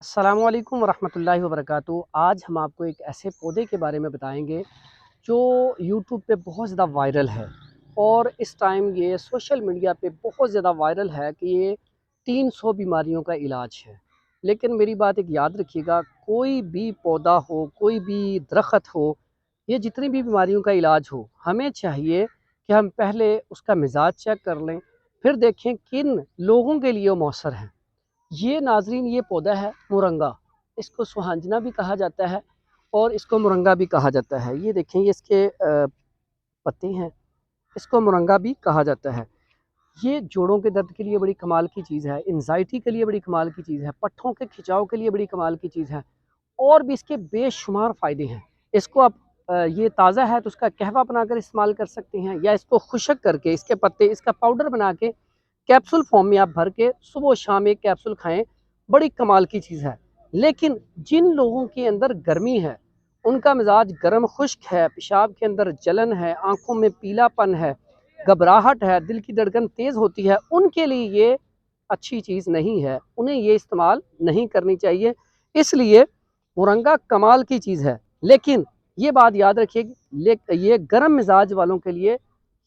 अस्सलामु अलैकुम वरहमतुल्लाहि वबरकातुहू। आज हम आपको एक ऐसे पौधे के बारे में बताएंगे जो यूट्यूब पे बहुत ज़्यादा वायरल है और इस टाइम ये सोशल मीडिया पे बहुत ज़्यादा वायरल है कि ये 300 बीमारियों का इलाज है। लेकिन मेरी बात एक याद रखिएगा, कोई भी पौधा हो, कोई भी दरख्त हो, ये जितनी भी बीमारियों का इलाज हो, हमें चाहिए कि हम पहले उसका मिजाज चेक कर लें, फिर देखें किन लोगों के लिए वो मौसर है। ये नाज़रीन, ये पौधा है मुरंगा। इसको सुहांजना भी कहा जाता है और इसको मुरंगा भी कहा जाता है। ये देखें, ये इसके पत्ते हैं, इसको मुरंगा भी कहा जाता है। ये जोड़ों के दर्द के लिए बड़ी कमाल की चीज़ है, एंजाइटी के लिए बड़ी कमाल की चीज़ है, पट्ठों के खिंचाव के लिए बड़ी कमाल की चीज़ है और भी इसके बेशुमार फ़ायदे हैं। इसको आप ये ताज़ा है तो उसका कहवा बनाकर इस्तेमाल कर सकते हैं या इसको खुशक करके इसके पत्ते, इसका पाउडर बना के कैप्सूल फॉर्म में आप भर के सुबह शाम एक कैप्सूल खाएं, बड़ी कमाल की चीज़ है। लेकिन जिन लोगों के अंदर गर्मी है, उनका मिजाज गर्म खुश्क है, पेशाब के अंदर जलन है, आंखों में पीलापन है, घबराहट है, दिल की धड़कन तेज़ होती है, उनके लिए ये अच्छी चीज़ नहीं है, उन्हें ये इस्तेमाल नहीं करनी चाहिए। इसलिए मुरंगा कमाल की चीज़ है, लेकिन ये बात याद रखिए, ये गर्म मिजाज वालों के लिए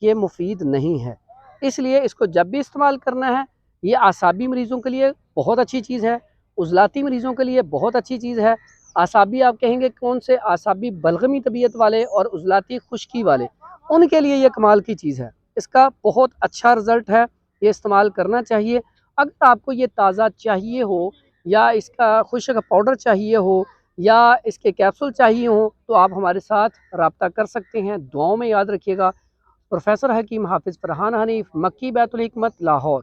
ये मुफीद नहीं है। इसलिए इसको जब भी इस्तेमाल करना है, ये आसाबी मरीज़ों के लिए बहुत अच्छी चीज़ है, उज़लाती मरीज़ों के लिए बहुत अच्छी चीज़ है। आसाबी आप कहेंगे कौन से? आसाबी बलगमी तबीयत वाले और उज़लाती खुश्की वाले, उनके लिए ये कमाल की चीज़ है। इसका बहुत अच्छा रिज़ल्ट है, ये इस्तेमाल करना चाहिए। अगर आपको ये ताज़ा चाहिए हो या इसका खुशक पाउडर चाहिए हो या इसके कैप्सूल चाहिए हो, तो आप हमारे साथ रब्ता कर सकते हैं। दुआओं में याद रखिएगा। प्रोफेसर हकीम हाफिज़ फरहान हनीफ, मक्की बैतुल हिकमत, लाहौर।